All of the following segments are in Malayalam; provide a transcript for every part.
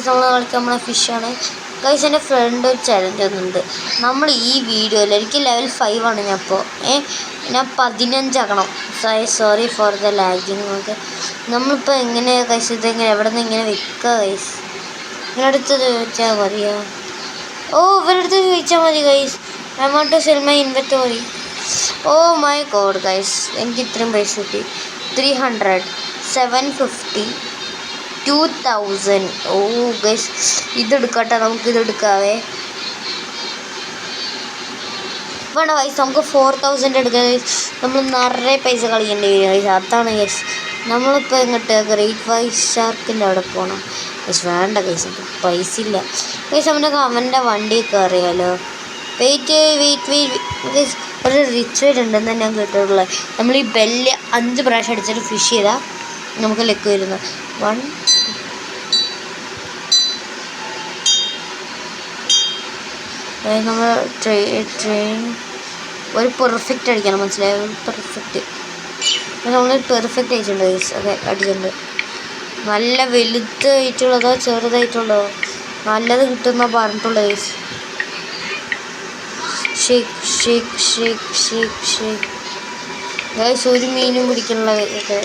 നമ്മൾ കളിക്കാൻ നമ്മളെ ഫിഷാണ് ഗൈസ്. എൻ്റെ ഫ്രണ്ട് ഒരു ചലഞ്ച് ഒന്നുണ്ട്. നമ്മൾ ഈ വീഡിയോയിൽ എനിക്ക് ലെവൽ 5 ആണ് ഞാൻ ഇപ്പോൾ ഞാൻ 15 ആക്കണം. Sorry for the lagging. ഒക്കെ നമ്മളിപ്പോൾ എങ്ങനെയാണ് ഗൈസ് ഇതെങ്ങനെ എവിടെ നിന്ന് ഇങ്ങനെ വെക്കുക ഗൈസ്? ഇവരടുത്ത് ചോദിച്ചാൽ മതിയോ? ഓ ഇവരടുത്ത് ചോദിച്ചാൽ മതി guys. I want to sell my inventory. Oh my god guys, എനിക്ക് ഇത്രയും പൈസ കിട്ടി. 300, 750, 2000. ഓ ഗൈസ് ഇതെടുക്കട്ടെ, നമുക്കിതെടുക്കാവേ. വേണ്ട ഗൈസ്, നമുക്ക് 4000 എടുക്കാം ഗൈസ്. നമ്മൾ നിറയെ പൈസ കളിക്കേണ്ടി വരും ഗൈസ്. അതാണ് ഗൈസ് നമ്മളിപ്പോൾ എങ്ങോട്ട് ഗ്രേറ്റ് വൈറ്റ് ഷാർക്കിൻ്റെ അവിടെ പോകണം ഗൈസ്. വേണ്ട ഗൈസ്, നമുക്ക് പൈസ ഇല്ല ഗൈസ്. അവൻ്റെ വണ്ടി കയറിയാലോ? വെയിറ്റ് ഗൈസ്, ഒരു റിച്വൽ ഉണ്ടെന്ന് ഞാൻ കേട്ടിട്ടുള്ളത്. നമ്മൾ ഈ ബെല്ല് 5 പ്രാവശ്യം അടിച്ചിട്ട് ഫിഷ് ചെയ്താൽ നമുക്ക് ലെക്ക് വരുന്നത്. 1 നമ്മൾ ട്രെയിൻ ഒരു പെർഫെക്റ്റ് അടിക്കണം, മനസ്സിലായോ? പെർഫെക്റ്റ് നമ്മൾ പെർഫെക്റ്റ് അടിച്ചിട്ടുണ്ട് ഗൈസ്. അതെ അടിച്ചിട്ടുണ്ട്. നല്ല വലുതായിട്ടുള്ളതോ ചെറുതായിട്ടുള്ളതോ നല്ലത് കിട്ടുന്ന പറഞ്ഞിട്ടുള്ള guys. Shake shake shake shake shake guys. ഒരു മീനും പിടിക്കാനുള്ള ഒക്കെ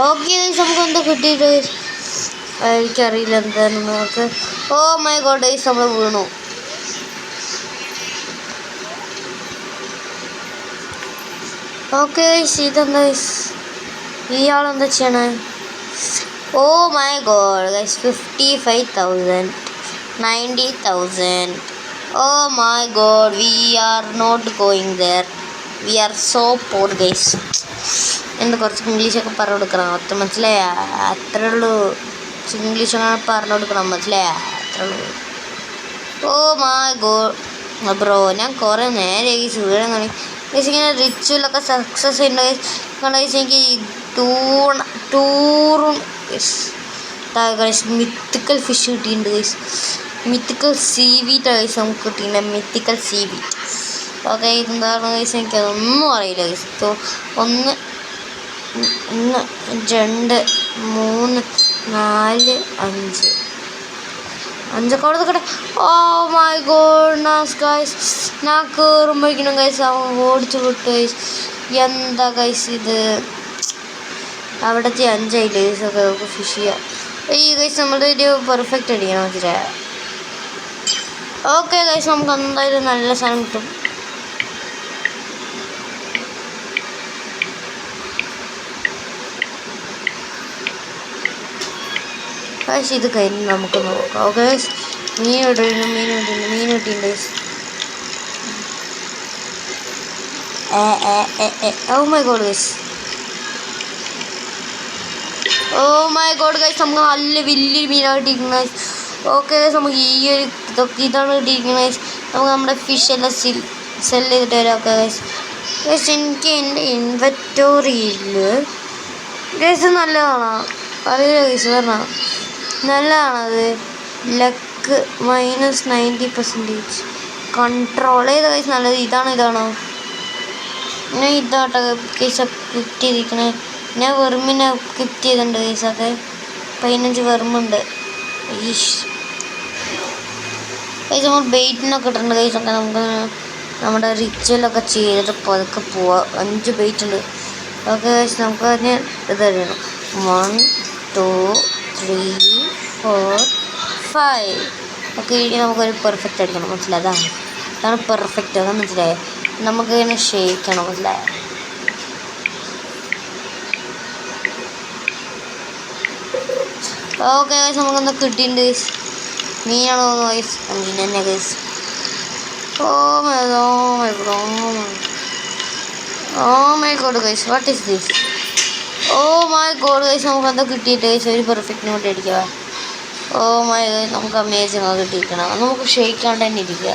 ഓക്കെ ഗൈസ്. നമുക്ക് എന്താ കിട്ടിയിട്ട് എനിക്കറിയില്ല എന്താണെന്ന് നമുക്ക്. ഓ മൈ ഗോഡ് ഗൈസ്, നമ്മൾ വീണു. ഓക്കെ ഗൈസ്, ഇതെന്താ ഗൈസ്? ഇയാളെന്താ ചെയ്യണേ? Oh my god guys, 55,000, 90,000. Oh my god, we are not going there. We are so poor guys. എന്താ കുറച്ച് ഇംഗ്ലീഷൊക്കെ പറഞ്ഞു കൊടുക്കണം, അത്ര മനസ്സിലായ? അത്രേ ഉള്ളൂ. ഇംഗ്ലീഷൊക്കെ പറഞ്ഞു കൊടുക്കണം, മനസ്സിലായ? അത്രേ ഉള്ളൂ. ഓ മൈ ഗോഡ് ബ്രോ, ഞാൻ കുറേ നേരെ ഈ വീഴാൻ തുടങ്ങി ഗൈസ്. ഇങ്ങനെ റിച്വലൊക്കെ സക്സസ് ചെയ്യുന്നുണ്ട് ഗൈസ്. എനിക്ക് ടൂറും ഗൈസ് മിത്തിക്കൽ ഫിഷ് കിട്ടിയിട്ടുണ്ട് ഗൈസ്. മിത്തിക്കൽ സീവീറ്റ് ഗൈസ് നമുക്ക് കിട്ടിയിട്ടുണ്ട്. മിത്തിക്കൽ സീവീറ്റ്. ഓക്കെ, ഇതെന്താണ് ഗൈസ്? എനിക്കതൊന്നും അറിയില്ല ഗൈസ്. 1 2 3 4 5 5ഒക്കെ അവിടെ നിൽക്കട്ടെ. ഓ മൈ ഗോഡ്നസ് ഗൈസ്, ഞാൻ കയറുമ്പോഴേക്കും ഗൈസ് അവൻ ഓടിച്ചു വിട്ടു ഗൈസ്. എന്താ ഗൈസ് ഇത്? അവിടത്തെ 5 ആയില്ലേ ഗൈസ്? ഒക്കെ നമുക്ക് ഫിഷ് ചെയ്യാം. ഈ ഗൈസ് നമ്മുടെ ഒരു പെർഫെക്റ്റ് അടിക്കണം മനസ്സിലായ? ഓക്കെ ഗൈസ്, നമുക്ക് എന്തായാലും നല്ല സാധനം കിട്ടും. ഗൈസ് ഇത് കഴിഞ്ഞ് നമുക്ക് നോക്കാം. ഓക്കെ ഗൈസ്, മീൻ കിട്ടിയിട്ടുണ്ട് guys. Oh my god guys, oh my god guys, നമുക്ക് നല്ല വലിയൊരു മീനാണ് കിട്ടിയിരിക്കുന്നത് ഗൈസ്. ഓക്കെ ഗൈസ്, നമുക്ക് ഈ ഒരു ഇതാണ് കിട്ടിയിരിക്കുന്നത് ഗൈസ്. നമുക്ക് നമ്മുടെ ഫിഷ് എല്ലാം സെല് ചെയ്തിട്ട് വരാം. Okay guys. ഗൈസ് എനിക്ക് എൻ്റെ ഇൻവെന്ററിയിൽ ഗൈസ് നല്ലതാണോ അറിയില്ല ഗൈസ്, പറഞ്ഞാൽ നല്ലതാണത്. ലക്ക് -90%. കൺട്രോൾ ചെയ്ത ഗൈസ് നല്ലത്. ഇതാണോ? ഞാൻ ഇതാട്ടോ കേസ് ക്ലിക്ക് ചെയ്തിരിക്കണേ. ഞാൻ വെറുമിനെ ക്ലിക്ക് ചെയ്തിട്ടുണ്ട് കേസൊക്കെ. 15 വെറുമുണ്ട്. കേസ് നമ്മൾ ബെയ്റ്റിനൊക്കെ ഇട്ടിട്ടുണ്ട് കേസൊക്കെ. നമുക്ക് നമ്മുടെ റിച്വലൊക്കെ ചെയ്തിട്ട് പതുക്കെ പോവാം. 5 ബെയ്റ്റ് ഉണ്ട്. ഓക്കെ കേസ്, നമുക്ക് അതിന് ഇത് തരണം. 1 2 3 4 5. ഓക്കെ, ഇനി നമുക്കൊരു പെർഫെക്റ്റ് അടിക്കണം മനസ്സിലായി? അതാണ് പെർഫെക്റ്റ്. അതാണ് മനസ്സിലായത്? നമുക്ക് ഇങ്ങനെ ഷേക്കണം മനസ്സിലായ? ഓക്കെ ഗൈസ്, നമുക്കെന്താ കിട്ടിയിട്ടുണ്ട് ഗൈസ്? മീനാണോ ഗൈസ്? മീൻ തന്നെ guys. Oh my god guys, what is this? Oh my god guys, നമുക്കെന്താ കിട്ടിയിട്ട് ഗൈസ്? ഒരു പെർഫെക്റ്റിന് വേണ്ടി അടിക്കുക. ഓ മൈ ഗൈസ്, നമുക്ക് അമേസിങ് ആയി കിട്ടിയിരിക്കണം. നമുക്ക് ഷേക്കാണ്ട് തന്നെ ഇരിക്കുക.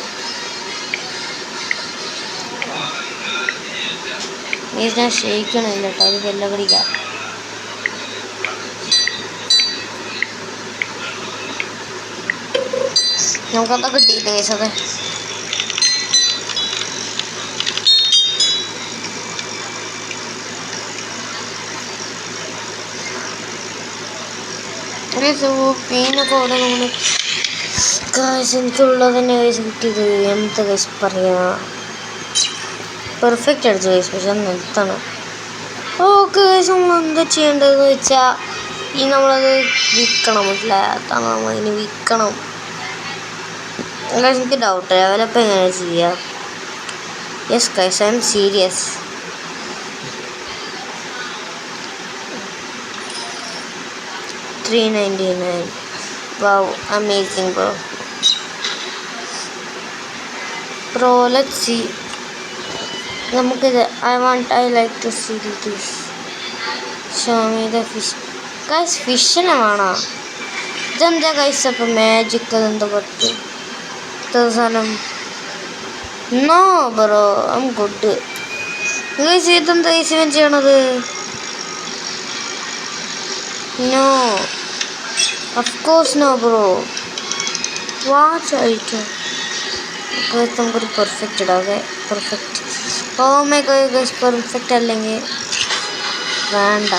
ഞാൻ ഷേക്കണില്ല കേട്ടോ, അത് വെള്ളം കടിക്കാം. നമുക്കന്താ കിട്ടിയിട്ട് കേസൊക്കെ. മീനൊക്കെ അവിടെ നമ്മൾ കാശ് എനിക്കുള്ളത് തന്നെ കൈസ് കിട്ടിയത്. എന്ത് കൈസ് പറയാ, പെർഫെക്റ്റ് അടിച്ചു കൈസ്. പക്ഷെ നിർത്തണം. ഓക്കെ കൈസ്, നമ്മൾ എന്താ ചെയ്യേണ്ടതെന്ന് വെച്ചാൽ ഈ നമ്മളത് വിൽക്കണം. മനസ്സിലാത്താണ് നമ്മളിനി വിൽക്കണം. ഗൈസ് എനിക്ക് ഡൗട്ട്, ലെവലപ്പ് എങ്ങനെ ചെയ്യാം? Yes guys, I M serious. $399. Wow, amazing bro, let's see. നമുക്കിത് I like to see this. Show me the fish. Guys, ഫിഷിനെ വേണോ? ഇതെന്താ ഗൈസ് അപ്പം മാജിക്? അതെന്താ പറ്റും സാധനം? No bro, I am good guys. ഇതെന്താ ഗൈസ് ഇവൻ ചെയ്യണത്? No, of course no bro. Watch item. നമുക്കൊരു പെർഫെക്റ്റ് ഇടാതെ. Perfect. Oh my god guys, perfect അല്ലെങ്കിൽ വേണ്ട.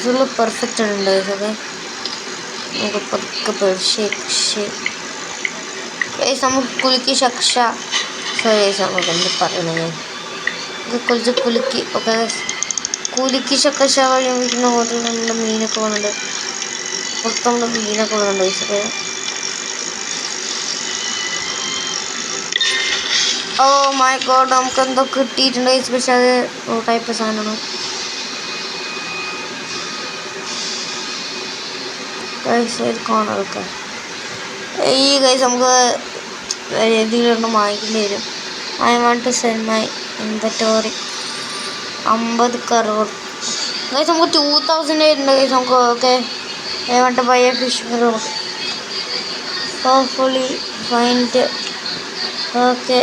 ഫുള്ള് പെർഫെക്റ്റ് ഉണ്ട് ഗൈസ്. നമുക്ക് പതുക്കെ ഗൈസ് നമുക്ക് കുലുക്കി ശക്ഷ. സോറി ഗൈസ്, നമുക്ക് എന്ത് പറയുന്നത്? കുറച്ച് കുലുക്കി ഒക്കെ കുലുക്കി ശക്കശ വഴി വിൽക്കുന്ന ഹോട്ടലിൽ നമ്മുടെ മീനൊക്കെ വന്നിട്ട് മൊത്തം നമ്മുടെ മീനൊക്കെ വന്നിട്ടുണ്ട് ഗൈസൊക്കെ. ഓ മൈ ഗോഡ്, നമുക്ക് എന്തോ കിട്ടിയിട്ടുണ്ട് ഗൈസ്. പക്ഷെ അത് ടൈപ്പ് സാധനമാണ് ഗൈസ്. കോണൊക്കെ ഈ ഗൈസ് നമുക്ക് രീതിയിലൊന്നും വാങ്ങിക്കേണ്ടി വരും. I want to sell my inventory. 50 crore guys. നമുക്ക് 2000 ഉണ്ട് ഗൈസ്. നമുക്ക് okay. I want to buy a fish. Hopefully find okay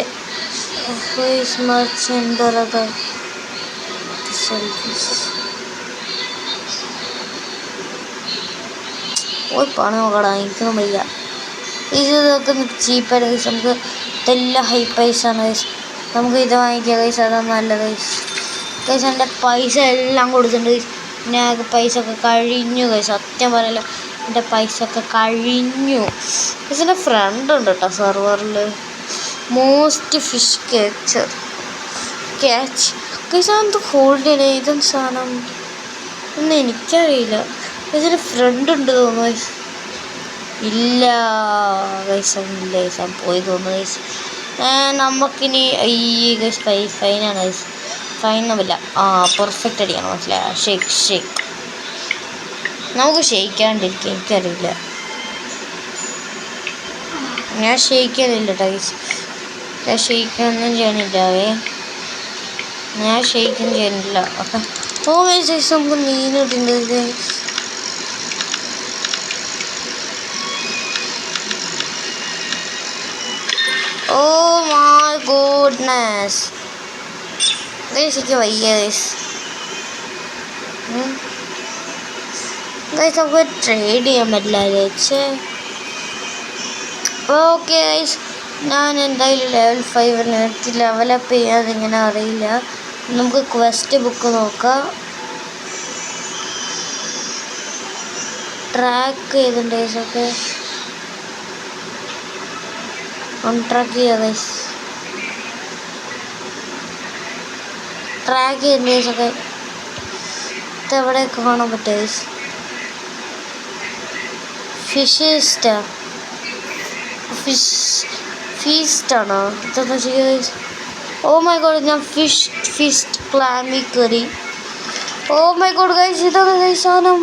fish merchant brother to sell fish. ഓയ് പണം നോക്കടാ, എനിക്കൊന്നും വയ്യ. ഇതൊക്കെ ചീപ്പായിട്ട് ഗൈസ്. നമുക്ക് ഇതെല്ലാം ഹൈ പ്രൈസാണ് ഗൈസ്. നമുക്ക് ഇത് വാങ്ങിക്കാം ഗൈസ്, അതാണ് നല്ലത് ഗൈസ്. ഗൈസ് എൻ്റെ പൈസ എല്ലാം കൊടുത്തിട്ടുണ്ട് ഗൈസ്. ഞാൻ പൈസ ഒക്കെ കഴിഞ്ഞു ഗൈസ്. സത്യം പറയല്ല, എൻ്റെ പൈസ ഒക്കെ കഴിഞ്ഞു ഗൈസ്. എൻ്റെ ഫ്രണ്ട് ഉണ്ട് കേട്ടോ സെർവറിൽ, മോസ്റ്റ് ഫിഷ് ക്യാച്ച് ഗൈസ്. അതെന്ത് ഹോൾഡ് ചെയ്യണേ? ഇതെന്ത് സാധനം ഒന്നും എനിക്കറിയില്ല ഗൈസ്. എൻ്റെ ഫ്രണ്ട് ഉണ്ട് തോന്നുന്നു ഗൈസ്. ഇല്ല ഗൈസ്, ഇല്ല ഗൈസ്, പോയി തോന്നുന്നു ഗൈസ്. നമുക്കിനി ഈ ഗൈസ് ഫൈനാണ് ഗൈസ്. ഫൈനൊന്നുമില്ല. പെർഫെക്റ്റ് അടിക്കണം, മനസ്സിലായ? ഷേക്ക് നമുക്ക് ഷെയ്ക്കാണ്ടിരിക്കുക. എനിക്കറിയില്ല, ഞാൻ ഷെയ്ക്കാനില്ല കേട്ടോ ഗൈസ്. ഞാൻ ഷെയ്ക്കൊന്നും ചെയ്യണില്ലേ, ഞാൻ ഷെയ്ക്കൊന്നും ചെയ്യണില്ല. ഓക്കെ. ഓ ഗൈസ്, നമുക്ക് മീൻ കിട്ടുന്നുണ്ട്. Oh my goodness guys, എനിക്ക് വയ്യ ഗൈസ്. ഗൈസ് നമുക്ക് ട്രേഡ് ചെയ്യാൻ പറ്റില്ല ഗൈസ്. ഓക്കെ ഗൈസ്, ഞാൻ എന്തായാലും ലെവൽ 5 ലെവലപ്പ് ചെയ്യാതെ ഇങ്ങനെ അറിയില്ല. നമുക്ക് ക്വസ്റ്റ് ബുക്ക് നോക്കാം. ട്രാക്ക് ചെയ്തിട്ടുണ്ട് ഗൈസ്. ഓക്കെ, ട്രാക്ക് ചെയ്യുക ഗൈസ്. ട്രാക്ക് ചെയ്യുന്ന ഗൈസൊക്കെ ഇതെവിടെ കാണാൻ പറ്റുക ഗൈസ്? ഫീസ്റ്റാണോ ഇതെന്താ ചെയ്യുക ഗൈസ്? ഓ മൈ ഗോഡ്, ഞാൻ ഫിസ്റ്റ് ക്ലാമിൽ കയറി. ഓ മൈ ഗോഡ് ഗൈസ്, ഇതൊക്കെ ഗൈസ് സാധനം.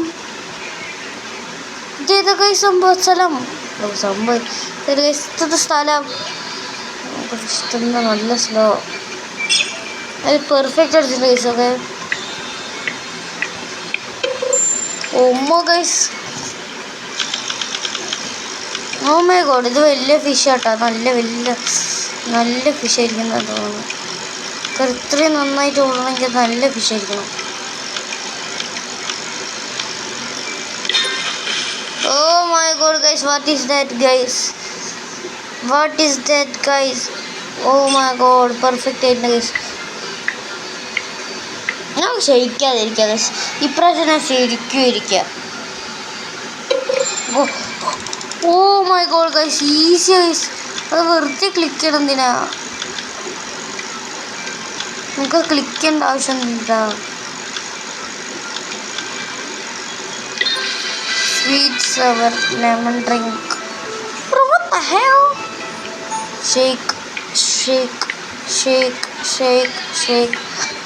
ഇതേതൊക്കെ സ്ഥലം ഇത് സ്ഥലം ഇഷ്ടം നല്ല സ്ലോ. അത് പെർഫെക്റ്റ് അടിച്ചിട്ടുണ്ട് ഗൈസൊക്കെ. ഓമ്മ ഗൈസ്, ഓ മൈ ഗോഡ്, ഇത് വലിയ ഫിഷ് ആട്ടോ. നല്ല ഫിഷ് ആയിരിക്കണം തോന്നുന്നു. ഇത്രയും നന്നായിട്ട് ഓടണമെങ്കിൽ നല്ല ഫിഷ് ആയിരിക്കണം. Oh my god guys, what is that guys? Oh my god, perfect ആയിട്ട് guys. ഞാൻ ക്ഷയിക്കാതിരിക്കുക ഗൈസ്. ഇപ്രാവശ്യം ഞാൻ ശരിക്കും ഇരിക്കുക. Oh my god guys, easy guys. അത് വെറുതെ ക്ലിക്ക് ചെയ്യണം. എന്തിനാ നമുക്ക് ക്ലിക്ക് ചെയ്യേണ്ട ആവശ്യം എന്താ? Sweet sour lemon drink. What the hell? Shake shake shake shake shake.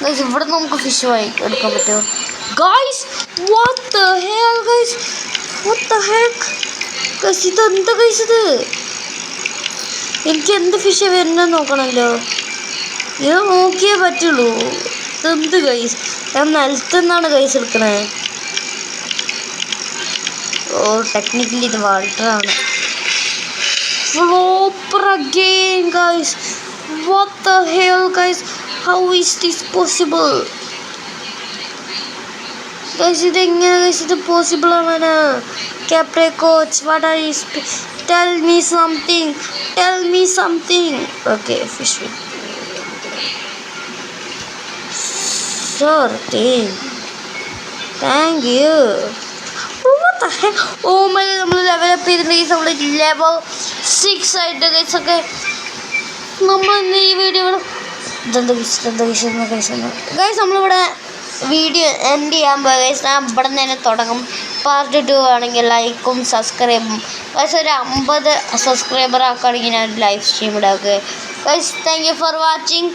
Guys ഇവിടെ നമുക്ക് ഫിഷ് എടുക്കാൻ പറ്റുമോ? Guys what the hell guys? What the heck? Guys ഇതെന്താ ഗൈസ് ഇത്? എനിക്ക് എന്ത് ഫിഷ് വരുന്നത് നോക്കണമല്ലോ. ഇത് നോക്കിയേ പറ്റുള്ളൂ. ഇതെന്ത് ഗൈസ്? ഞാൻ നിലത്തുനിന്നാണ് ഗൈസ് എടുക്കണേ. ഓ ടെക്നിക്കലി ഇത് വാട്ടറാണ്. Flopper again guys. What the hell guys? How is this possible? Guys ഇത് എങ്ങനെ ഗൈസ് ഇത് പോസിബിൾ ആണ്? Capre coach, what are you tell me something. Tell me something. Okay, fish with. Sure thing. Thank you. What the heck? Oh my god, നമ്മൾ ലെവൽ അപ്പ് ചെയ്തിട്ടുണ്ടെങ്കിൽ നമ്മൾ ലെവൽ 6 ആയിട്ട് ഗൈസ്. ഒക്കെ നമ്മൾ ഈ വീഡിയോ ഗൈസ് നമ്മളിവിടെ വീഡിയോ എൻഡ് ചെയ്യാൻ പോയ ഗൈസ്. ഞാൻ ഇവിടെ നിന്ന് തന്നെ തുടങ്ങും. പാർട്ട് 2 ആണെങ്കിൽ ലൈക്കും സബ്സ്ക്രൈബും ഗൈസ് ഒരു 50 സബ്സ്ക്രൈബർ ആക്കുകയാണെങ്കിൽ ഞാൻ ലൈവ് സ്ട്രീം ഇടാക്കുക guys. Thank you for watching.